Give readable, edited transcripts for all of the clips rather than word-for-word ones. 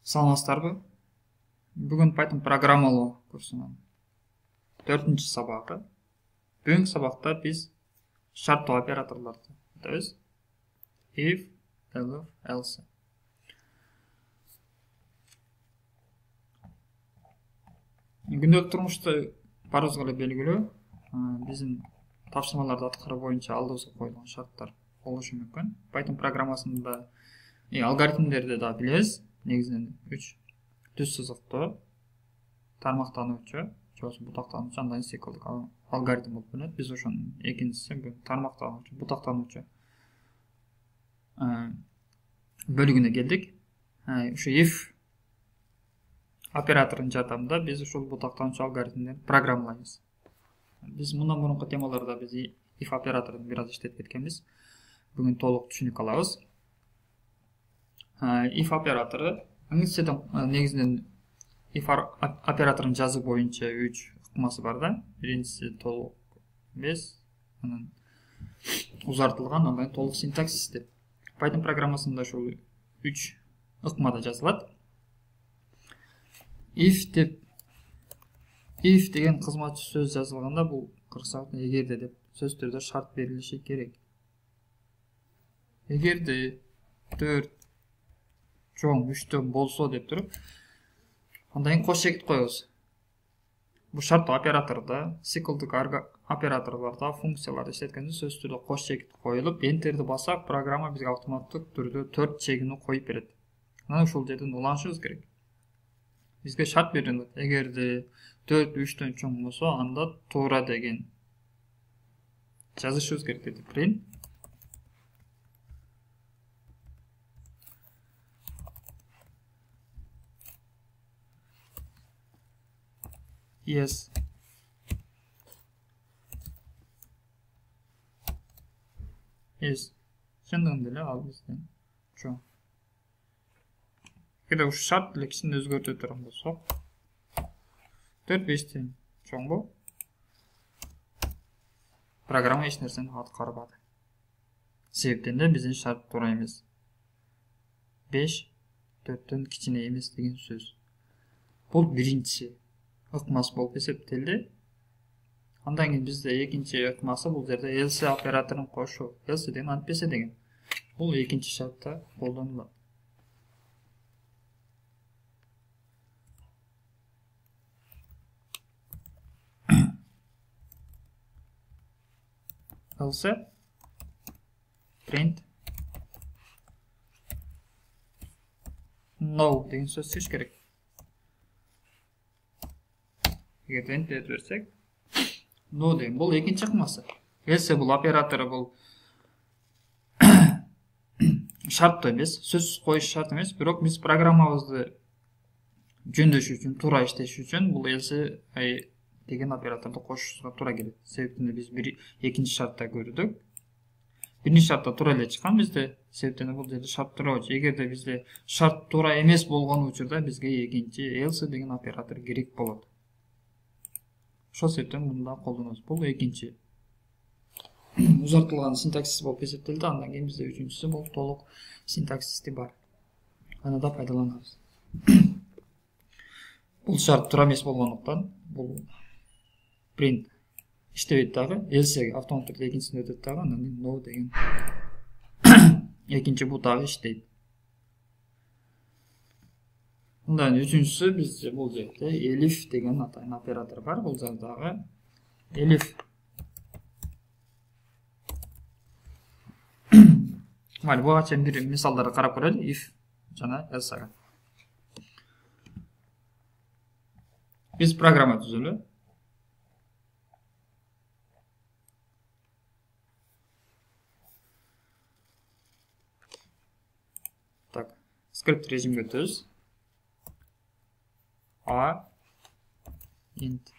Саламатсыздарбы? Бүгін Python программалау курсунун 4-нчи сабагы. Бүгүнкү сабакта биз шарттуу операторлорду өтөбүз. If, elif, else. Күндөлүк турмушта барыбызга эле белгилүү, биздин тапшырмаларды аткаруу боюнча алдыбызга коюлган шарттар болушу мүмкүн. Python программасында алгоритмдерди да билебиз. Негизинен 3 түз сызыктуу, тармактануучу, же болбосо бутактануучу, андан циклдык алгоритм болуп бөлүнөт. Биз ошонун экинчиси тармактануучу, бутактануучу бөлүгүнө келдик. Ушу if операторунун жардамында биз ушул бутактануучу алгоритмдерди программалайбыз. Биз мындан мурунку темаларда биз if операторун бир аз иштеп кеткенбиз. Бүгүн толук түшүнүк алабыз. If оператору негизинен if операторунун жазуу боюнча 3 ыкмасы бар да. Биринчиси толук эмес, анан узартылган, андан толук синтаксис деп. Python программасында ушул 3 ыкмада жазылат. If деген кызматчы сөз жазылганда бул кырсыктан эгерде деп сөздөрдө шарт берилиши керек. Эгерде 4 чоң 3төн болсо деп туруп, андан кийин кош чекит коебуз. Бул шарттуу оператордо, циклдык операторлордо, функцияларды иштеткенде сөзсүз түрдө кош чекит коюлуп, enterди бассак, программа бизге автоматтык түрдө 4 чегини коюп берет. Анан ушул жерден уланышыбыз керек. Бизге шарт берилет. Эгерде 4 3төн чоң болсо, анда туура деген жазышыбыз керек деп print. Yes. Yes. Чындыгында эле ал бизден чоң. Эгерде ушу шарт лексин өзгөртө турган болсок, 4-5тен чоң бул. Программа эч нерсени аткарбады. Себептен эле биздин шарт туура эмес. 5 4төн кичине эмес деген сөз. Бул биринчи ыкмасы болуп эсептелди. Андан кийин бизде экинчи ыкмасы бул жерде else операторун кошуу. Else деген антпесе деген. Бул экинчи шартта колдонулат. Else print no деген сөз чыгыш керек. Эгерде enter берсек, no деген бул экинчи ыкмасы. Else бул оператору бул шарттуу эмес, сөзсүз коюш шарт эмес, бирок биз программабызды жөндөш үчүн, туура иштеш үчүн бул else деген операторду кошушубузга туура келет. Себептен биз экинчи шартта көрдүк. Биринчи шартта туура эле чыккан бизде. Себептен бул жерде шарт туура болчу. Эгерде бизде шарт туура эмес болгон учурда бизге экинчи else деген оператор керек болот. Ошол себептен мында колдонобуз. Бул экинчи узартылган синтаксис болуп эсептелди. Андан кийин бизде үчүнчүсү бул толук синтаксисти бар. Аны да пайдаланабыз. Бул шарт туура эмес болгондуктан бул print иштебейт дагы. Else автоматтык түрдө экинчисине өтөт дагы. Андан кийин no деген экинчи бутагы иштейт. Андан үчүнчүсү бизде бул жерде elif деген атайын оператор бар. Бул жердагы elif. Мына буга чейин бир мисалдарды карап көрөлү. If жана else'га. Биз программа түзөлү. Так, скрипт режимге өтөбүз. A int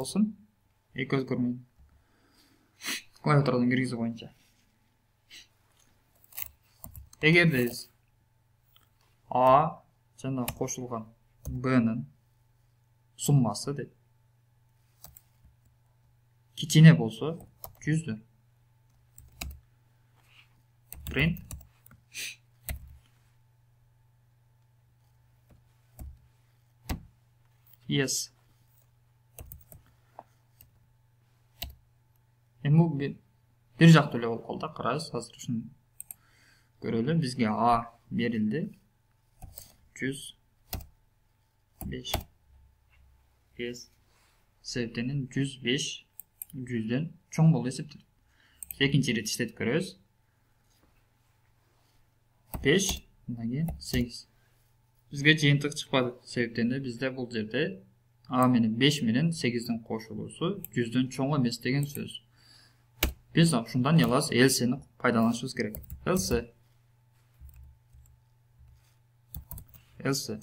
болсын. Эки өзгөрмөй. Клавиатурадан киргизүү боюнча. Эгерде биз А жана кошулган Б'нын суммасы дейт. Кичине болсо 100'дү. Print yes. Эми бир жактуу эле болуп калды. Карайбыз, азыр ушуну көрөлү. Бизге А берилди. 105. Yes. Себептенин 105 100'дөн чоң болду эсептелет. Экинчи ирет иштетип көрөбүз. 5, мындан кийин 8. Бизге жыйынтык чыкпады. Себептен бизде бул жерде А менен 5 менен 8'дин кошулуусу 100'дөн чоң эмес деген сөз. Биз ушундан не алабыз? Else'ни пайдаланышыбыз керек. Else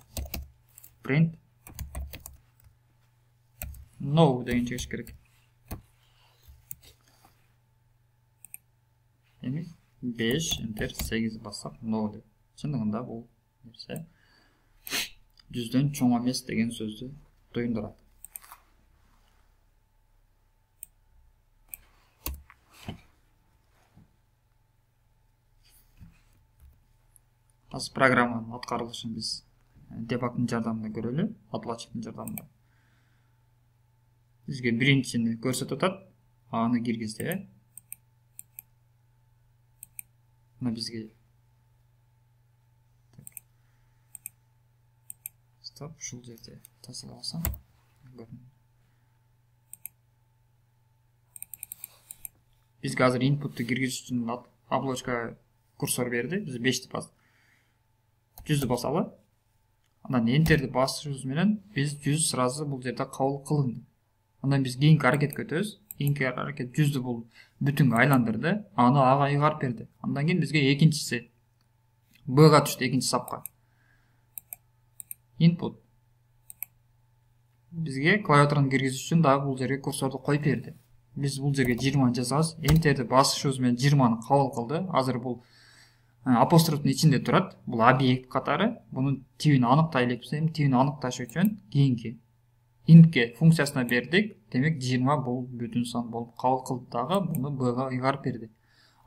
print no деген чыгыш керек. Эми 5 enter 8 бассак no деп. Чындыгында бул нерсе 100'дөн чоң эмес деген сөздү туюндурат. Азыр программанын аткарылышын биз дебагдын жардамында көрөлү, отладчиктин жардамында. Бизге биринчини көрсөтүп атат, аны киргизди. Мына бизге стоп, ушул жерде тазалап алсам. Бизге азыр инпутту киргизиш үчүн облачка курсор берди. Биз 5'ти бастык. 100'дү басалы. Андан enter'ди басышыбыз менен биз 100 сразу бул жерде кабыл кылынды. Андан биз кийинки аракетке өтөбүз. Кийинки аракет 100'дү бул бүтүнгө айландырды. Аны ага ыйгарып берди. Андан кийин бизге экинчиси Б'га түштү, экинчи сапка. Input. Бизге клавиатураны киргизиш үчүн дагы бул жерге курсорду коюп берди. Биз бул жерге 20 жазабыз. Enter'ди басышыбыз менен 20-ны кабыл кылды. Азыр бул апострофтун ичинде турат. Бул объект катары. Бунун тибин аныктай элекпиз. Эми тибин аныкташ үчүн кийинки intке функциясына бердик. Демек 20 бул бүтүн сан болуп кабыл кылды дагы. Буну B'га ыйгарып берди.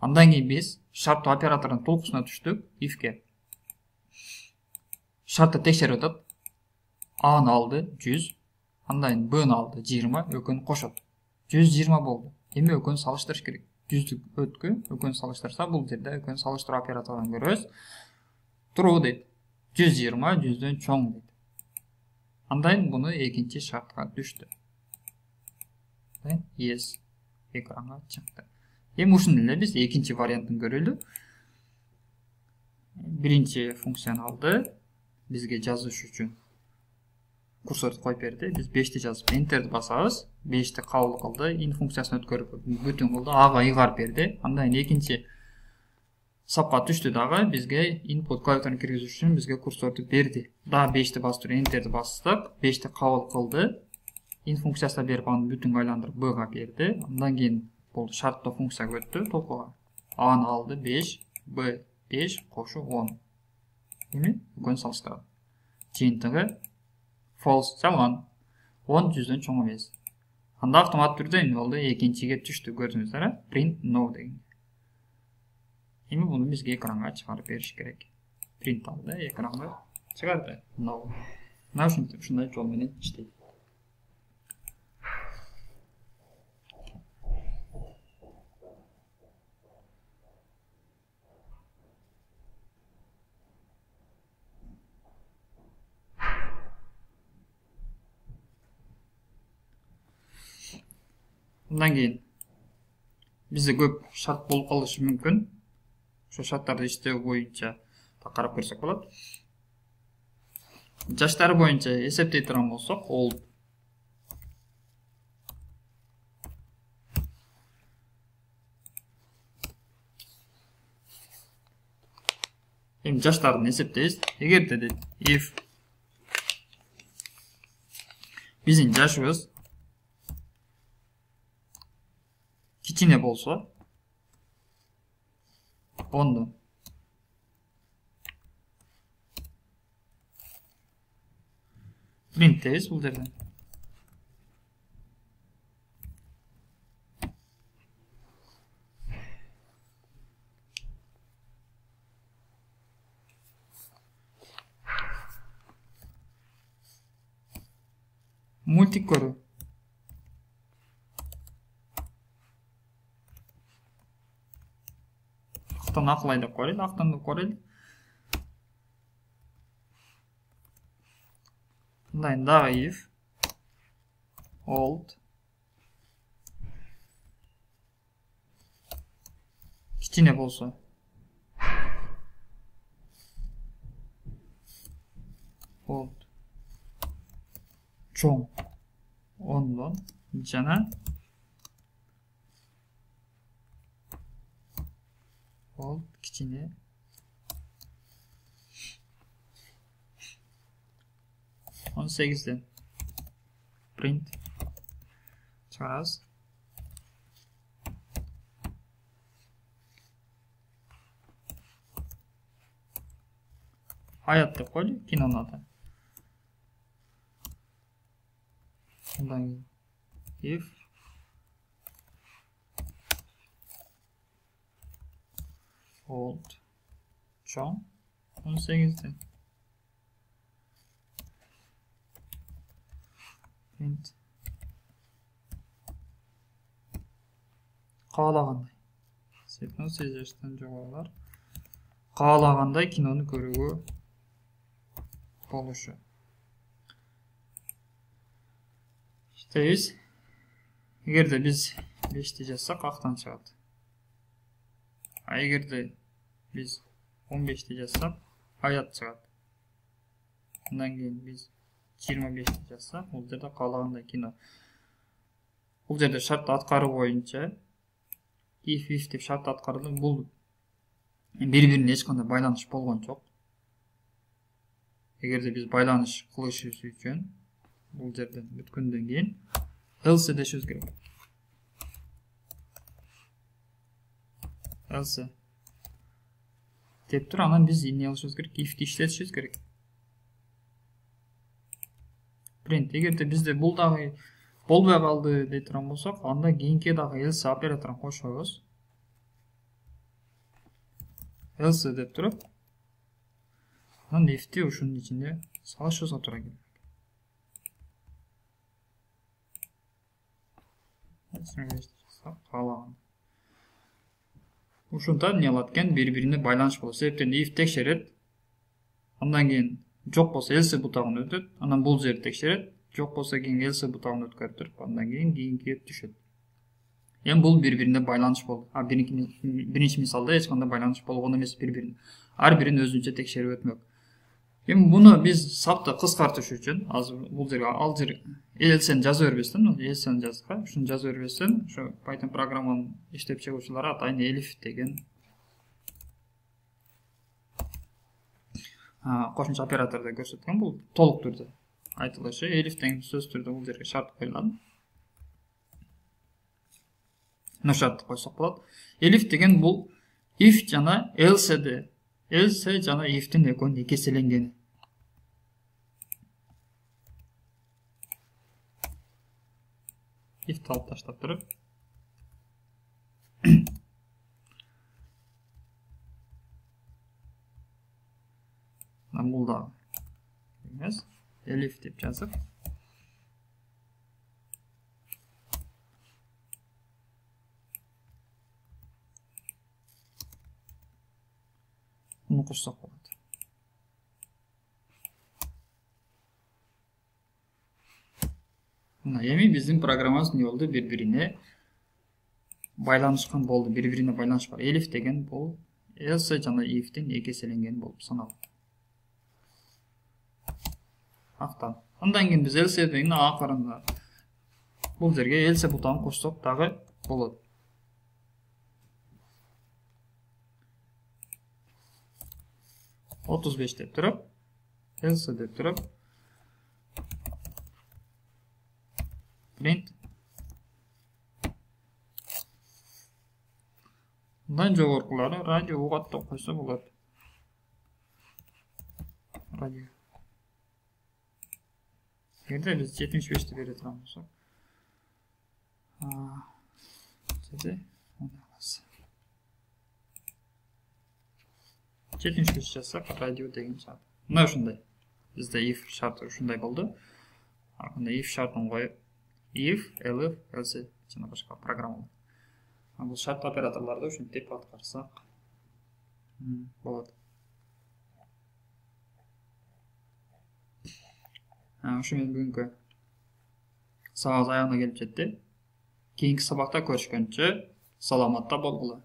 Андан кийин биз шарттуу оператордун толкусуна түштүк. If'ке. Шартты текшерип атат. A'ны алды 100. Андан кийин B'ны алды 20. Экөөнү кошот. 120 болду. Эми экөөнү салыштырыш керек. 100'дүк өткө экөөнү салыштырса, бул жерде экөөнү салыштыруу операторунан көрөбүз. True дейт. 120 100'дөн чоң дейт. Андан кийин буну экинчи шартка түштү. Yes экранга чыкты. Эми ушуну эле биз экинчи вариантын көрөлү. Биринчи функцияны алды. Бизге жазыш үчүн курсорду коюп берди. Биз 5'ти жазып enter'ди басабыз. 5'ти кабыл кылды. In функциясын өткөрүп бүтүн кылды. Ага ыйгарып берди. Андан кийин экинчи сапка түштү дагы. Бизге input клавиатураны киргизиш үчүн бизге курсорду берди. Дагы 5'ти басып enter'ди бастык. 5'ти кабыл кылды. In функциясына берип аны бүтүнгө айландырып B'га берди. Андан кийин бул шарттуу функцияга өттү. Толкуга A'ны алды 5, B 5 кошу 10. Эми экөөнү салыштырат. Жыйынтыгы false жалган. 10 100'дөн чоң эмес. Анда автомат түрдө эмне болду? Экинчиге түштү, көрдүңүздөр, print no деген. Эми буну бизге экранга чыгарып бериш керек. Print алды, экранга чыгарды. No. Мына ушундай жол менен иштейт. Андан кийин бизде көп шарт болуп калышы мүмкүн. Ошо шарттарды иштөө боюнча карап көрсөк болот. Жаштары боюнча эсептей турган болсок, old. Эми жаштарын эсептейбиз. Эгерде дейт if биздин жашыбыз кичине болсо ондон принттейбиz бул жерден. Мультик көрүү. Актан акылай деп коелу, актан деп коелу. Мындай дагы if old кичине болсо old чоң ондон жана old кичине 18'den print çıkarız. Hayat деп koydu kinonun adı. Bundan if old çoğun 18'den print каалагандай 18 жаштан жогорулар каалагандай кинону көрүүгө болушу. İşteyiz. Эгерде биз 5'ti жазсак актан чыгат. Эгерде биз 15'ti жазсак аят чыгат. Андан кийин биз 25'ti жазсак бул жерде каалагандай кино. Бул жерде шарт аткаруу боюнча if деп шарт аткарылды. Бул бири-бирине эч кандай байланыш болгон жок. Эгерде биз байланыш кылышыбыз үчүн бул жерден бүткөндөн кийин else дешибиз керек. Else деп туруп анан биз эмне кылышыбыз керек? If'ти иштетишибиз керек. Print. Эгерде бизде бул дагы болбой калды дей турган болсок, анда кийинки дагы else операторун кошобуз. Else деп туруп анан if'ти ушунун ичинде салышыбызга туура келет. Ушунда эмне кылат экен? Бири-бирине байланыш болот. Себептен if текшерет. Андан кийин жок болсо else бутагын өтөт. Анан бул жерди текшерет. Жок болсо кийин else бутагын өткөрүп туруп, андан кийин кийинкиге түшөт. Эми бул бири-бирине байланыш болду. Биринчи мисалда эч кандай байланыш болгон эмес бири-бирине. Ар бирин өзүнчө текшерип өтмөк. Эми буну биз сапты кыскартыш үчүн азыр бул жерге ал жер else'ni жаза бербестен, else'ni жазга, ушуну жаза бербестен, ошо Python программанын иштеп чыгуучулары атайын elif деген кошумча операторду көрсөткөн. Бул толук түрдө айтылышы. Elif деген сөз түрдө бул жерге шарт коюлат. No шартты койсок болот. Elif деген бул if жана else жана if'тин экөөнүн экеселенгени. If алып таштап туруп бул да эмес elif деп жазып муну кошсок болот. Мына эми биздин программабыз эмне болду? Бири-бирине байланышкан болду. Бири-бирине байланыш бар. Elif деген бул else жана if'тин экеселенген болуп саналат. Актан. Андан кийин биз else деген акырында бул жерге else бутагын кошсок дагы болот. 35 деп туруп, else деп туруп, print Мындан жогоркулары радио угат деп койсо болот. Радио. Эгерде биз 75 бере турган болсок. Жеде 75 жазсак радио деген чыгат. Мына ушундай. Bizde if şartı ушундай болду. Анда if шартын коюп, if, elif, else жана башка программалар. Бул шарт операторлорду ушинтип аткарсак болот. Ушу менен бүгүнкү сабак аягына келип жетти. Кийинки сабакта көрүшкөнчө саламатта болгула.